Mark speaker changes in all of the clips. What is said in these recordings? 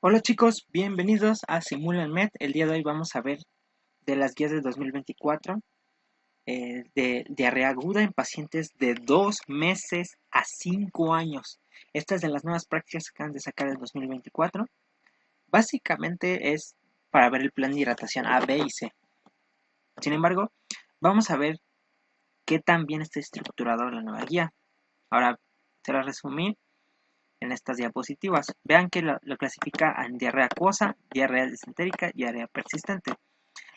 Speaker 1: Hola chicos, bienvenidos a SimulaMed. El día de hoy vamos a ver de las guías de 2024 de diarrea aguda en pacientes de 2 meses a 5 años. Estas de las nuevas prácticas que acaban de sacar en 2024. Básicamente es para ver el plan de hidratación A, B y C. Sin embargo, vamos a ver qué tan bien está estructurado la nueva guía. Ahora, se la resumí en estas diapositivas. Vean que lo clasifica en diarrea acuosa, diarrea disentérica y diarrea persistente.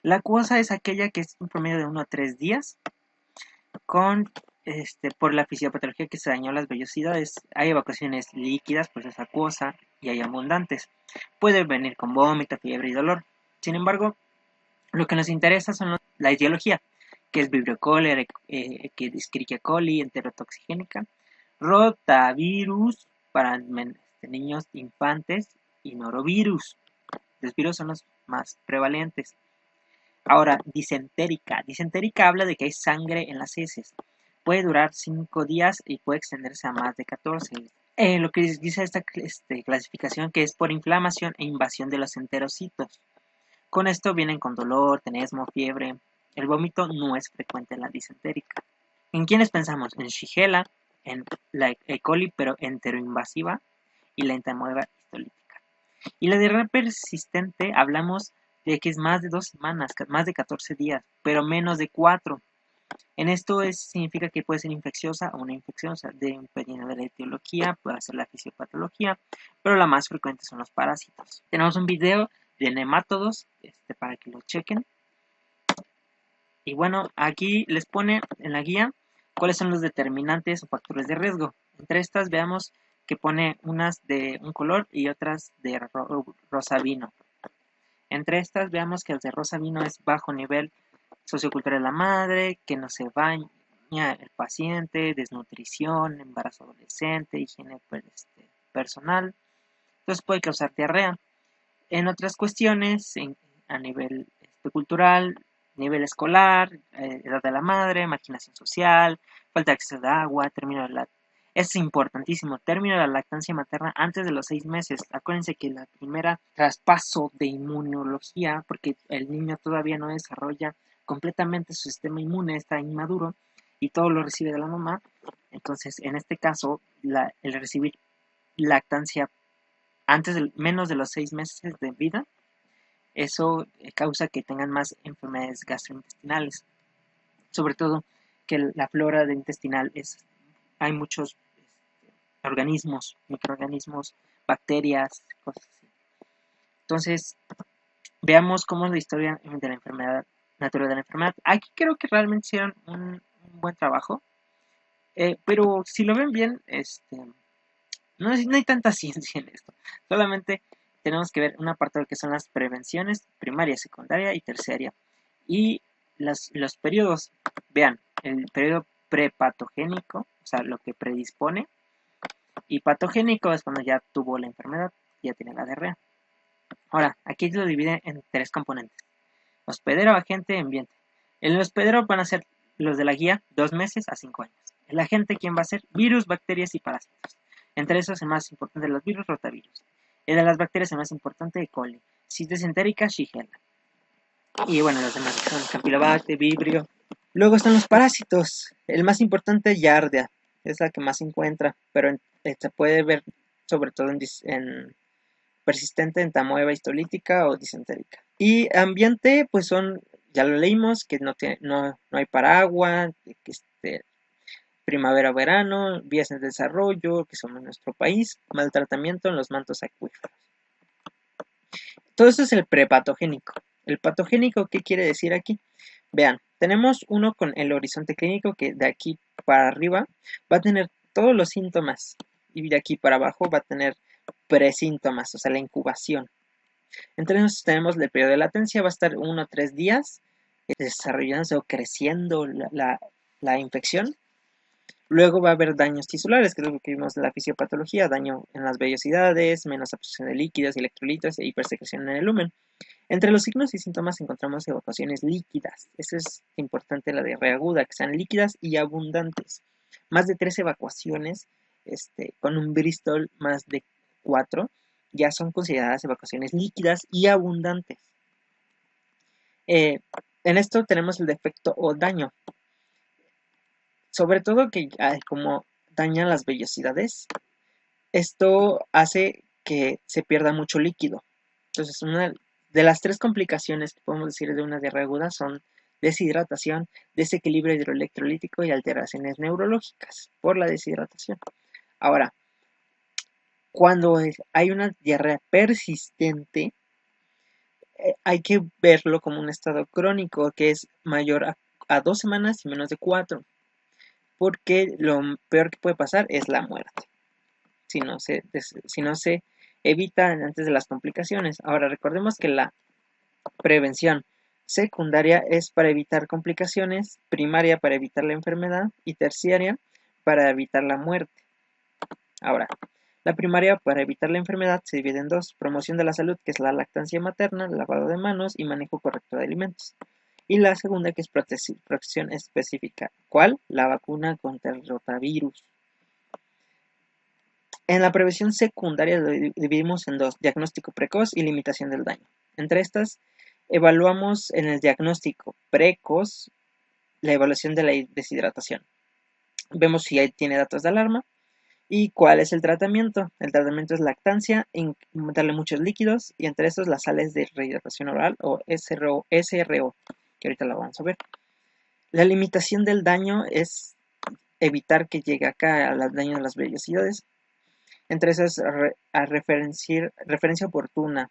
Speaker 1: La acuosa es aquella que es un promedio de 1 a 3 días con por la fisiopatología que se dañó las vellosidades. Hay evacuaciones líquidas, pues es acuosa, y hay abundantes. Puede venir con vómito, fiebre y dolor. Sin embargo, lo que nos interesa son la etiología, que es Vibrio coli, que es Escherichia coli, enterotoxigénica, rotavirus para niños infantes y norovirus. Los virus son los más prevalentes. Ahora, disentérica. Disentérica habla de que hay sangre en las heces. Puede durar 5 días y puede extenderse a más de 14. Lo que dice esta clasificación que es por inflamación e invasión de los enterocitos. Con esto vienen con dolor, tenesmo, fiebre. El vómito no es frecuente en la disentérica. ¿En quiénes pensamos? En Shigella, en la E. coli, pero enteroinvasiva, y la entamoeba histolítica. Y la diarrea persistente hablamos de que es más de 2 semanas, más de 14 días, pero menos de 4. En esto significa que puede ser infecciosa o no infecciosa, dependiendo de la etiología, puede ser la fisiopatología, pero la más frecuente son los parásitos. Tenemos un video de nemátodos para que lo chequen. Y bueno, aquí les pone en la guía cuáles son los determinantes o factores de riesgo. Entre estas veamos que pone unas de un color y otras de rosa vino. Entre estas veamos que el de rosa vino es bajo nivel sociocultural de la madre, que no se baña el paciente, desnutrición, embarazo adolescente, higiene personal. Entonces puede causar diarrea. En otras cuestiones, a nivel cultural, nivel escolar, edad de la madre, marginación social, falta de acceso de agua, término de la... Es importantísimo, término de la lactancia materna antes de los 6 meses. Acuérdense que la primera traspaso de inmunología, porque el niño todavía no desarrolla completamente su sistema inmune, está inmaduro y todo lo recibe de la mamá. Entonces, en este caso, el recibir lactancia antes de menos de los 6 meses de vida, eso causa que tengan más enfermedades gastrointestinales. Sobre todo que la flora intestinal hay muchos organismos, microorganismos, bacterias, cosas así. Entonces, veamos cómo es la historia de la enfermedad, natural de la enfermedad. Aquí creo que realmente hicieron un buen trabajo, pero si lo ven bien, no hay tanta ciencia en esto. Solamente tenemos que ver una parte de lo que son las prevenciones primaria, secundaria y terciaria. Y los periodos, vean, el periodo prepatogénico, o sea, lo que predispone, y patogénico es cuando ya tuvo la enfermedad, ya tiene la diarrea. Ahora, aquí lo divide en 3 componentes: hospedero, agente, ambiente. El hospedero van a ser los de la guía 2 meses a 5 años. El agente, ¿quién va a ser? Virus, bacterias y parásitos. Entre esos, el más importante de los virus, rotavirus. El de las bacterias, el más importante, E. coli. Citis entérica, Shigella. Y bueno, los demás son Campylobacter, Vibrio. Luego están los parásitos. El más importante, Giardia. Es la que más se encuentra, pero se puede ver sobre todo en persistente, entamoeba histolítica o disentérica. Y ambiente, pues ya lo leímos, que no hay paraguas, que primavera-verano, vías en desarrollo, que son en nuestro país, maltratamiento en los mantos acuíferos. Todo eso es el prepatogénico. El patogénico, ¿qué quiere decir aquí? Vean, tenemos uno con el horizonte clínico que de aquí para arriba va a tener todos los síntomas y de aquí para abajo va a tener presíntomas, o sea, la incubación. Entonces tenemos el periodo de latencia, va a estar 1 a 3 días desarrollándose o creciendo la infección. Luego va a haber daños tisulares, que es lo que vimos de la fisiopatología, daño en las vellosidades, menos absorción de líquidos, electrolitos e hipersecreción en el lumen. Entre los signos y síntomas encontramos evacuaciones líquidas. Eso es importante, la diarrea aguda, que sean líquidas y abundantes. Más de 3 evacuaciones con un Bristol más de 4 ya son consideradas evacuaciones líquidas y abundantes. En esto tenemos el defecto o daño, sobre todo que como dañan las vellosidades, esto hace que se pierda mucho líquido. Entonces, una de las tres complicaciones que podemos decir de una diarrea aguda son deshidratación, desequilibrio hidroelectrolítico y alteraciones neurológicas por la deshidratación. Ahora, cuando hay una diarrea persistente, hay que verlo como un estado crónico que es mayor a 2 semanas y menos de 4, porque lo peor que puede pasar es la muerte, si no se evita antes de las complicaciones. Ahora, recordemos que la prevención secundaria es para evitar complicaciones, primaria para evitar la enfermedad y terciaria para evitar la muerte. Ahora, la primaria para evitar la enfermedad se divide en dos: promoción de la salud, que es la lactancia materna, lavado de manos y manejo correcto de alimentos. Y la segunda, que es protección específica. ¿Cuál? La vacuna contra el rotavirus. En la prevención secundaria lo dividimos en dos: diagnóstico precoz y limitación del daño. Entre estas, evaluamos en el diagnóstico precoz la evaluación de la deshidratación. Vemos si tiene datos de alarma. ¿Y cuál es el tratamiento? El tratamiento es lactancia, darle muchos líquidos y entre estos las sales de rehidratación oral o SRO, que ahorita la vamos a ver. La limitación del daño es evitar que llegue acá al daño de las vellosidades. Entre esas, referencia oportuna.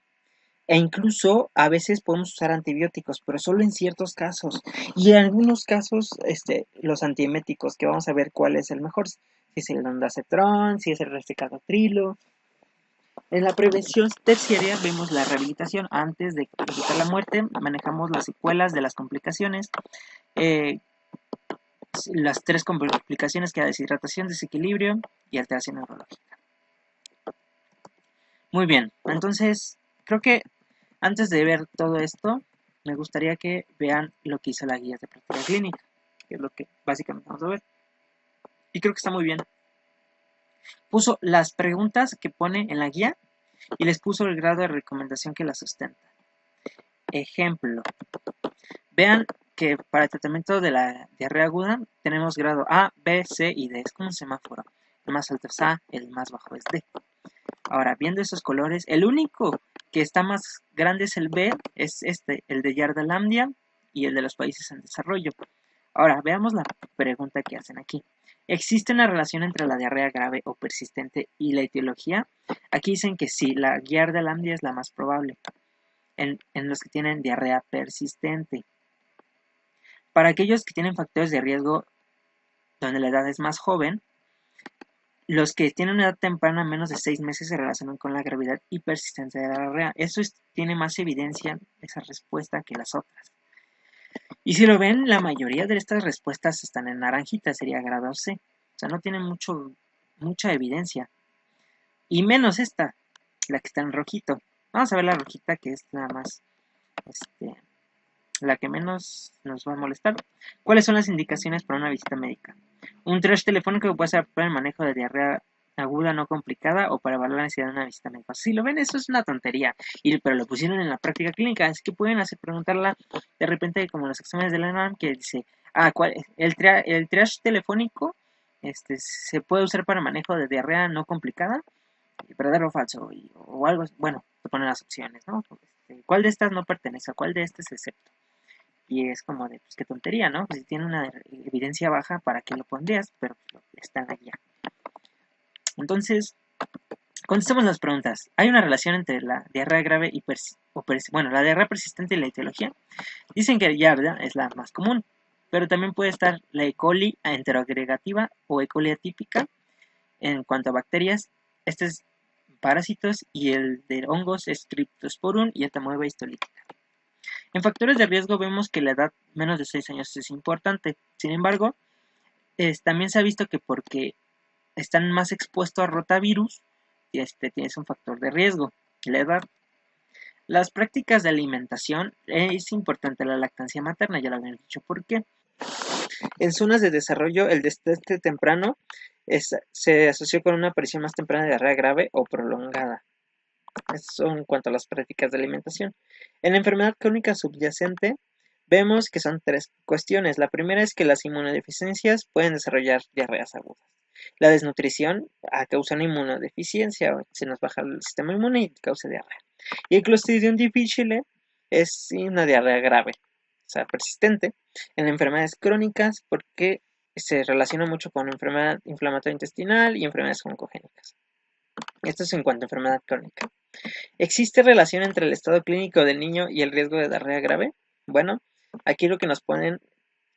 Speaker 1: E incluso a veces podemos usar antibióticos, pero solo en ciertos casos. Y en algunos casos, los antieméticos, que vamos a ver cuál es el mejor. Si es el ondansetron, si es el resveratrol. En la prevención terciaria vemos la rehabilitación. Antes de evitar la muerte, manejamos las secuelas de las complicaciones. Las tres complicaciones que es deshidratación, desequilibrio y alteración neurológica. Muy bien, entonces creo que antes de ver todo esto, me gustaría que vean lo que hizo la guía de práctica clínica, que es lo que básicamente vamos a ver. Y creo que está muy bien. Puso las preguntas que pone en la guía y les puso el grado de recomendación que la sustenta. Ejemplo, vean que para el tratamiento de la diarrea aguda tenemos grado A, B, C y D. Es como un semáforo. El más alto es A, el más bajo es D. Ahora, viendo esos colores, el único que está más grande es el B, es el de Yardalandia y el de los países en desarrollo. Ahora, veamos la pregunta que hacen aquí. ¿Existe una relación entre la diarrea grave o persistente y la etiología? Aquí dicen que sí, la Yardalandia es la más probable en los que tienen diarrea persistente. Para aquellos que tienen factores de riesgo donde la edad es más joven, los que tienen una edad temprana, menos de 6 meses, se relacionan con la gravedad y persistencia de la diarrea. Eso tiene más evidencia, esa respuesta, que las otras. Y si lo ven, la mayoría de estas respuestas están en naranjita, sería grado C. O sea, no tienen mucha evidencia. Y menos esta, la que está en rojito. Vamos a ver la rojita, que es la más, la que menos nos va a molestar. ¿Cuáles son las indicaciones para una visita médica? Un triage telefónico que puede ser para el manejo de diarrea aguda no complicada o para evaluar la necesidad de una visita médica. Si lo ven, eso es una tontería, pero lo pusieron en la práctica clínica. Es que pueden preguntarla de repente, como los exámenes de la ENAM, que dice, el triage telefónico se puede usar para manejo de diarrea no complicada, verdadero o falso, o algo. Bueno, te ponen las opciones, ¿no? ¿Cuál de estas no pertenece? ¿A cuál de estas excepto? Y es como de, pues qué tontería, ¿no? Pues si tiene una evidencia baja, ¿para qué lo pondrías? Pero está en la guía. Entonces, contestemos las preguntas. ¿Hay una relación entre la diarrea grave y la diarrea persistente y la etiología? Dicen que la Yarda es la más común, pero también puede estar la E. coli enteroagregativa o E. coli atípica en cuanto a bacterias. Este es parásitos y el de hongos es Cryptosporum y Etamoeba histolítica. En factores de riesgo vemos que la edad menos de 6 años es importante. Sin embargo, también se ha visto que porque están más expuestos a rotavirus, tienes un factor de riesgo, la edad. Las prácticas de alimentación, es importante la lactancia materna, ya lo habían dicho. ¿Por qué? En zonas de desarrollo, el destete temprano se asoció con una aparición más temprana de diarrea grave o prolongada. Eso en cuanto a las prácticas de alimentación. En la enfermedad crónica subyacente, vemos que son tres cuestiones. La primera es que las inmunodeficiencias pueden desarrollar diarreas agudas. La desnutrición causa una inmunodeficiencia, se nos baja el sistema inmune y causa diarrea. Y el Clostridium difficile es una diarrea grave, o sea, persistente, en enfermedades crónicas porque se relaciona mucho con enfermedad inflamatoria intestinal y enfermedades oncogénicas. Esto es en cuanto a enfermedad crónica. ¿Existe relación entre el estado clínico del niño y el riesgo de diarrea grave? Bueno, aquí lo que nos ponen,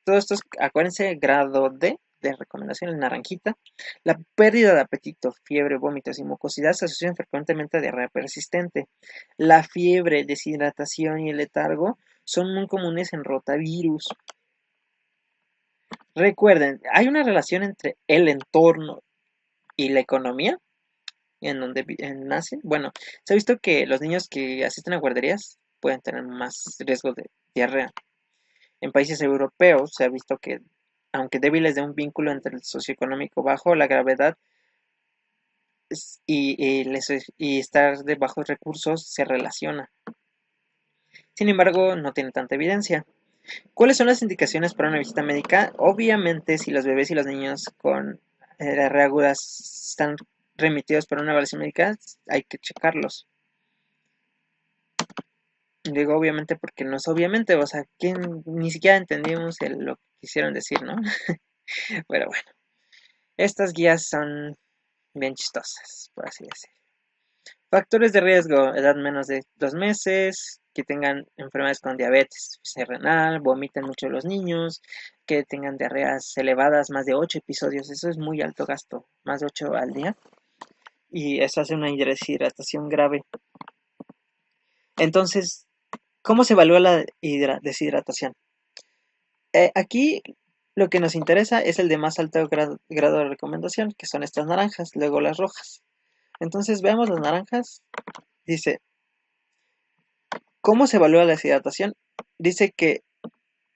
Speaker 1: todo esto es, acuérdense, grado D de recomendación en naranjita. La pérdida de apetito, fiebre, vómitos y mucosidad se asocian frecuentemente a diarrea persistente. La fiebre, deshidratación y el letargo son muy comunes en rotavirus. Recuerden, hay una relación entre el entorno y la economía en donde nacen. Bueno, se ha visto que los niños que asisten a guarderías pueden tener más riesgo de diarrea. En países europeos se ha visto que, aunque débiles de un vínculo entre el socioeconómico bajo, la gravedad y estar de bajos recursos se relaciona. Sin embargo, no tiene tanta evidencia. ¿Cuáles son las indicaciones para una visita médica? Obviamente, si los bebés y los niños con diarrea aguda están remitidos para una evaluación médica, hay que checarlos. Digo obviamente porque no es obviamente, o sea, que ni siquiera entendimos lo que quisieron decir, ¿no? Pero bueno, estas guías son bien chistosas, por así decirlo. Factores de riesgo: edad menos de 2 meses, que tengan enfermedades con diabetes renal, vomiten mucho los niños, que tengan diarreas elevadas, más de 8 episodios, eso es muy alto gasto, más de 8 al día, y eso hace una deshidratación grave. Entonces, ¿cómo se evalúa la deshidratación? Aquí lo que nos interesa es el de más alto grado de recomendación, que son estas naranjas, luego las rojas. Entonces veamos las naranjas. Dice, ¿cómo se evalúa la deshidratación? Dice que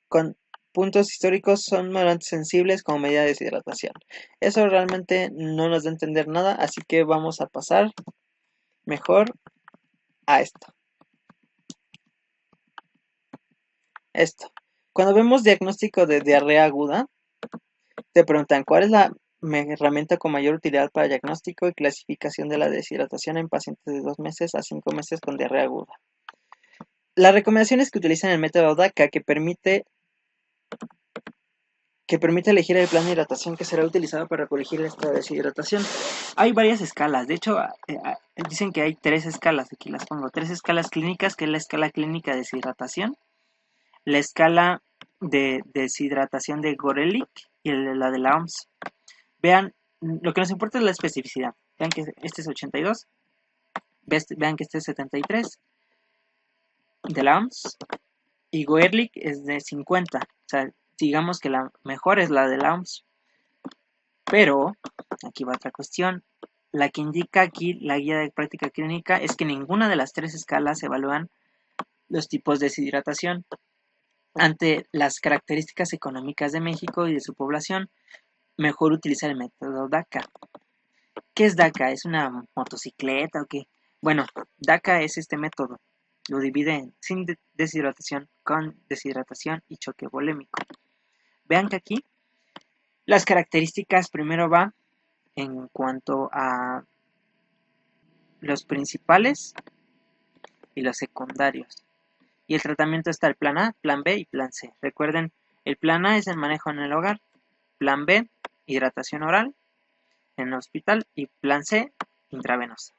Speaker 1: con puntos históricos son más sensibles como medida de deshidratación. Eso realmente no nos da a entender nada, así que vamos a pasar mejor a esto. Esto. Cuando vemos diagnóstico de diarrea aguda, te preguntan cuál es la herramienta con mayor utilidad para diagnóstico y clasificación de la deshidratación en pacientes de 2 meses a 5 meses con diarrea aguda. La recomendación es que utilicen el método DACA que permite elegir el plan de hidratación que será utilizado para corregir esta deshidratación. Hay varias escalas, de hecho dicen que hay 3 escalas, aquí las pongo, 3 escalas clínicas, que es la escala clínica de deshidratación, la escala de deshidratación de Gorelick y la de la OMS. Vean, lo que nos importa es la especificidad. Vean que este es 82, vean que este es 73 de la OMS y Goerlich es de 50. O sea, digamos que la mejor es la de la OMS. Pero, aquí va otra cuestión. La que indica aquí la guía de práctica clínica es que ninguna de las 3 escalas evalúan los tipos de deshidratación. Ante las características económicas de México y de su población, mejor utilizar el método DACA. ¿Qué es DACA? ¿Es una motocicleta o qué? Bueno, DACA es este método. Lo divide en sin deshidratación, con deshidratación y choque volémico. Vean que aquí las características primero va en cuanto a los principales y los secundarios. Y el tratamiento está el plan A, plan B y plan C. Recuerden, el plan A es el manejo en el hogar, plan B, hidratación oral en el hospital y plan C, intravenosa.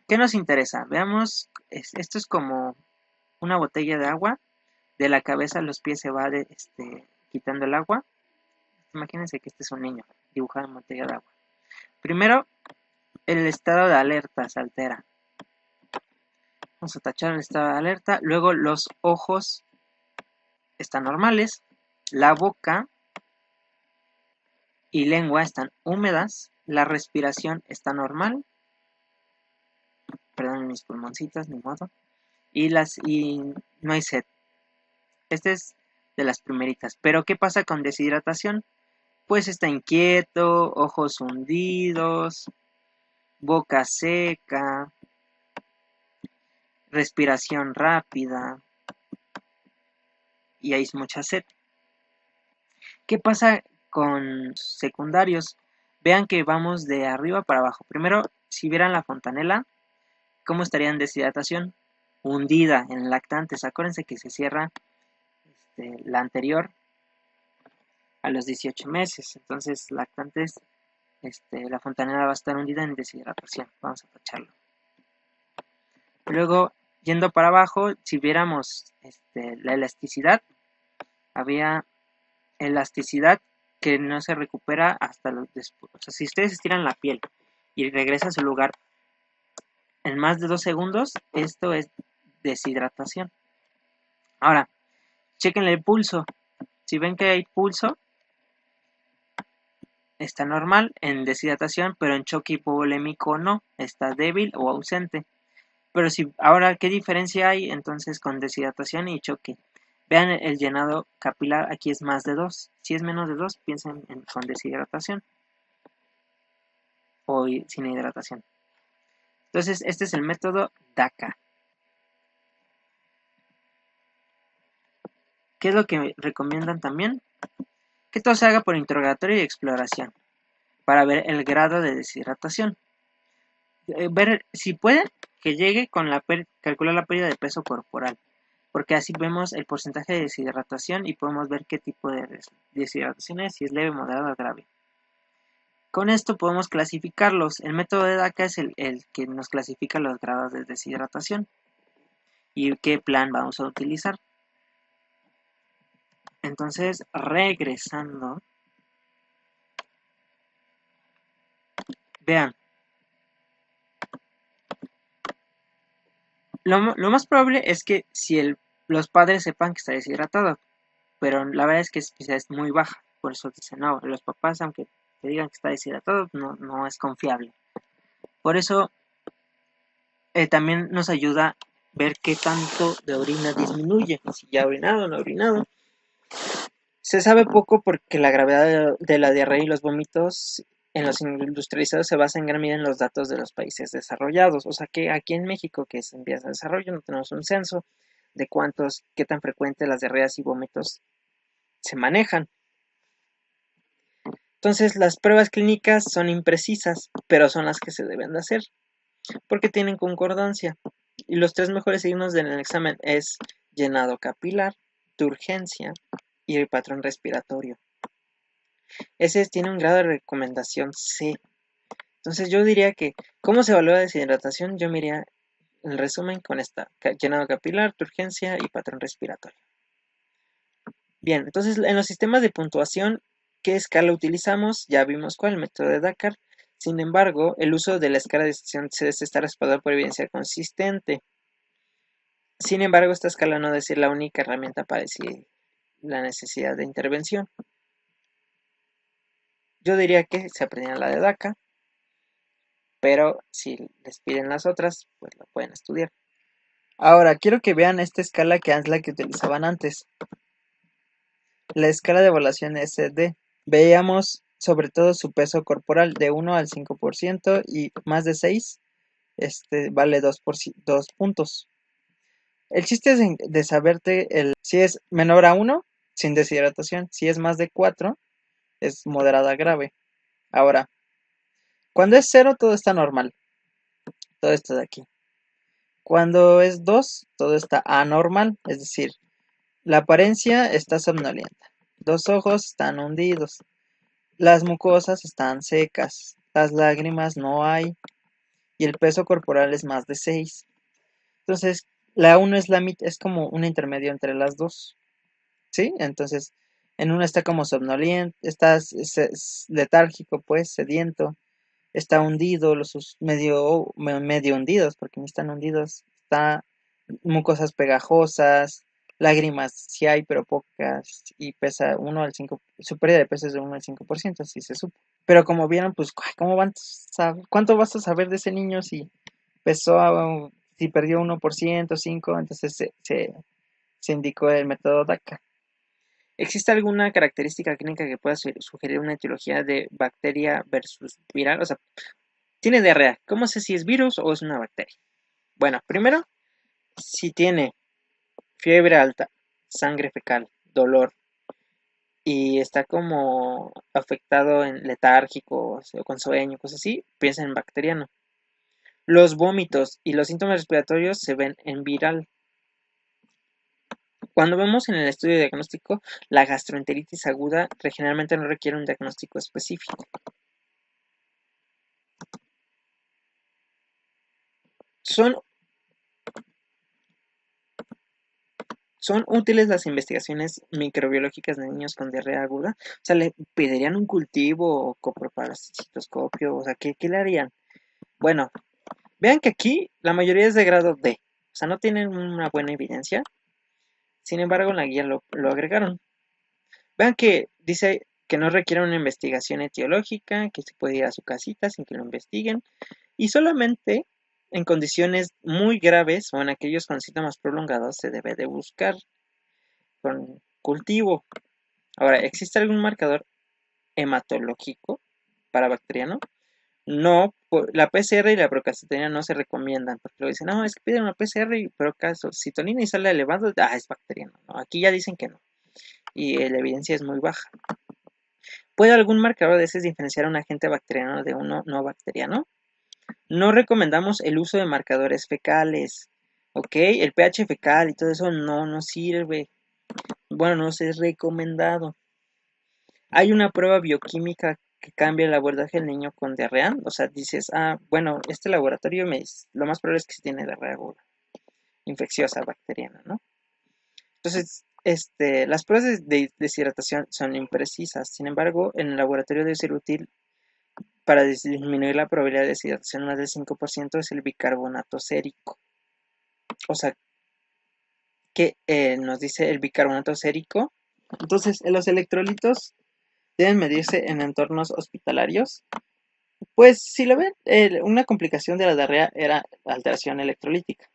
Speaker 1: ¿Qué nos interesa? Veamos, esto es como una botella de agua, de la cabeza a los pies se va quitando el agua. Imagínense que este es un niño dibujado en botella de agua. Primero, el estado de alerta se altera. Vamos a tachar el estado de alerta. Luego los ojos están normales, la boca y lengua están húmedas, la respiración está normal, perdón mis pulmoncitos, ni modo, y no hay sed. Este es de las primeritas. Pero ¿qué pasa con deshidratación? Pues está inquieto, ojos hundidos, boca seca, respiración rápida y hay mucha sed. ¿Qué pasa con secundarios? Vean que vamos de arriba para abajo. Primero, si vieran la fontanela, ¿cómo estaría en deshidratación? Hundida en lactantes. Acuérdense que se cierra la anterior a los 18 meses. Entonces, lactantes, la fontanela va a estar hundida en deshidratación. Vamos a tacharlo. Luego, yendo para abajo, si viéramos la elasticidad, había elasticidad que no se recupera hasta los después. O sea, si ustedes estiran la piel y regresa a su lugar en más de 2 segundos, esto es deshidratación. Ahora, chequen el pulso. Si ven que hay pulso, está normal en deshidratación, pero en choque hipovolémico no, está débil o ausente. Pero si ahora, ¿qué diferencia hay entonces con deshidratación y choque? Vean el llenado capilar, aquí es más de 2. Si es menos de 2, piensen con deshidratación o sin hidratación. Entonces, este es el método DACA. ¿Qué es lo que recomiendan también? Que todo se haga por interrogatorio y exploración para ver el grado de deshidratación. Ver si pueden que llegue con calcular la pérdida de peso corporal, porque así vemos el porcentaje de deshidratación y podemos ver qué tipo de deshidratación es, si es leve, moderada o grave. Con esto podemos clasificarlos. El método de DACA es el que nos clasifica los grados de deshidratación y qué plan vamos a utilizar. Entonces, regresando, vean, lo más probable es que si los padres sepan que está deshidratado, pero la verdad es que es muy baja, por eso dicen, no, los papás, aunque te digan que está deshidratado, no es confiable. Por eso también nos ayuda ver qué tanto de orina disminuye, si ya ha orinado o no ha orinado. Se sabe poco porque la gravedad de la diarrea y los vómitos en los industrializados se basa en gran medida en los datos de los países desarrollados. O sea que aquí en México, que es en vías de desarrollo, no tenemos un censo de qué tan frecuentes las diarreas y vómitos se manejan. Entonces, las pruebas clínicas son imprecisas, pero son las que se deben de hacer, porque tienen concordancia. Y los 3 mejores signos del examen es llenado capilar, turgencia y el patrón respiratorio. Ese tiene un grado de recomendación C. Entonces yo diría que, ¿cómo se evalúa deshidratación? Yo me iría en resumen con esta, llenado capilar, turgencia y patrón respiratorio. Bien, entonces en los sistemas de puntuación, ¿qué escala utilizamos? Ya vimos cuál, el método de Dakar. Sin embargo, el uso de la escala de decisión se está respaldado por evidencia consistente. Sin embargo, esta escala no debe ser la única herramienta para decidir la necesidad de intervención. Yo diría que se aprendieran la de DACA, pero si les piden las otras, pues lo pueden estudiar. Ahora, quiero que vean esta escala que es la que utilizaban antes. La escala de evaluación SD. Veíamos sobre todo su peso corporal de 1 al 5% y más de 6 vale 2 puntos. El chiste es de saberte si es menor a 1, sin deshidratación. Si es más de 4, es moderada grave. Ahora, cuando es 0, todo está normal. Todo esto de aquí. Cuando es 2, todo está anormal, es decir, la apariencia está somnolienta. Los ojos están hundidos. Las mucosas están secas. Las lágrimas no hay. Y el peso corporal es más de 6. Entonces, la 1 es como un intermedio entre las dos. ¿Sí? Entonces, en una está como somnoliento, está letárgico, pues, sediento. Está hundido, los ojos medio hundidos, porque no están hundidos. Está mucosas pegajosas, lágrimas sí hay, pero pocas, y pesa 1 al 5, su pérdida de peso es de 1 al 5%, así se supo. Pero como vieron, pues, ¿cómo van a saber? ¿Cuánto vas a saber de ese niño si si perdió 1%, 5%? Entonces se indicó el método DACA. ¿Existe alguna característica clínica que pueda sugerir una etiología de bacteria versus viral? O sea, tiene diarrea. ¿Cómo sé si es virus o es una bacteria? Bueno, primero, Si tiene fiebre alta, sangre fecal, dolor y está como afectado en letárgicos o con sueño, cosas así, piensa en bacteriano. Los vómitos y los síntomas respiratorios se ven en viral. Cuando vemos en el estudio diagnóstico, la gastroenteritis aguda generalmente no requiere un diagnóstico específico. Son, son útiles las investigaciones microbiológicas de niños con diarrea aguda. O sea, le pedirían un cultivo o coproparasitoscopio. O sea, ¿qué le harían? Bueno, vean que aquí la mayoría es de grado D. O sea, no tienen una buena evidencia. Sin embargo, en la guía lo agregaron. Vean que dice que no requiere una investigación etiológica, que se puede ir a su casita sin que lo investiguen, y solamente en condiciones muy graves o en aquellos con síntomas prolongados se debe de buscar con cultivo. Ahora, ¿existe algún marcador hematológico para bacteriano? No, la PCR y la procalcitonina no se recomiendan, porque lo dicen, no, es que piden una PCR y procalcitonina y sale elevado, es bacteriano. No, aquí ya dicen que no, y la evidencia es muy baja. ¿Puede algún marcador de esos diferenciar a un agente bacteriano de uno no bacteriano? No recomendamos el uso de marcadores fecales, ¿ok? El pH fecal y todo eso no sirve. Bueno, no es recomendado. Hay una prueba bioquímica que cambia el abordaje del niño con diarrea. O sea, dices, bueno, este laboratorio lo más probable es que sí tiene diarrea aguda, infecciosa, bacteriana, ¿no? Entonces, las pruebas de deshidratación son imprecisas. Sin embargo, en el laboratorio debe ser útil para disminuir la probabilidad de deshidratación más del 5% es el bicarbonato sérico. O sea, que nos dice el bicarbonato sérico. Entonces, los electrolitos deben medirse en entornos hospitalarios. Pues, si lo ven, una complicación de la diarrea era la alteración electrolítica.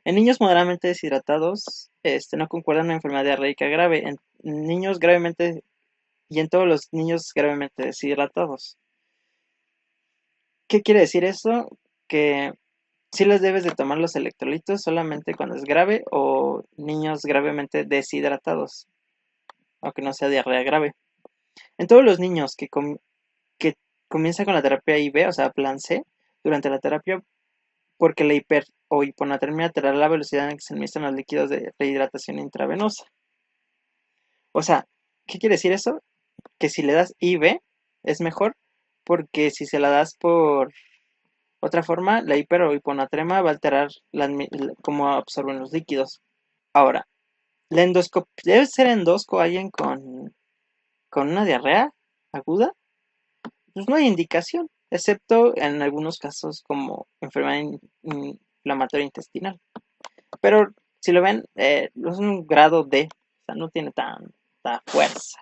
Speaker 1: En niños moderadamente deshidratados, no concuerda una enfermedad diarreica grave. En niños gravemente y en todos los niños gravemente deshidratados. ¿Qué quiere decir eso? Que sí les debes de tomar los electrolitos solamente cuando es grave o niños gravemente deshidratados, aunque no sea diarrea grave. En todos los niños que comienzan con la terapia IV, o sea, plan C, durante la terapia, porque la hiper o hiponatremia alterará la velocidad en que se administran los líquidos de rehidratación intravenosa. O sea, ¿qué quiere decir eso? Que si le das IV es mejor, porque si se la das por otra forma, la hiper o hiponatremia va a alterar cómo absorben los líquidos. Ahora, la endoscopia, ¿debe ser endosco alguien con una diarrea aguda? Pues no hay indicación, excepto en algunos casos como enfermedad inflamatoria intestinal. Pero si lo ven, es un grado D, o sea, no tiene tanta fuerza.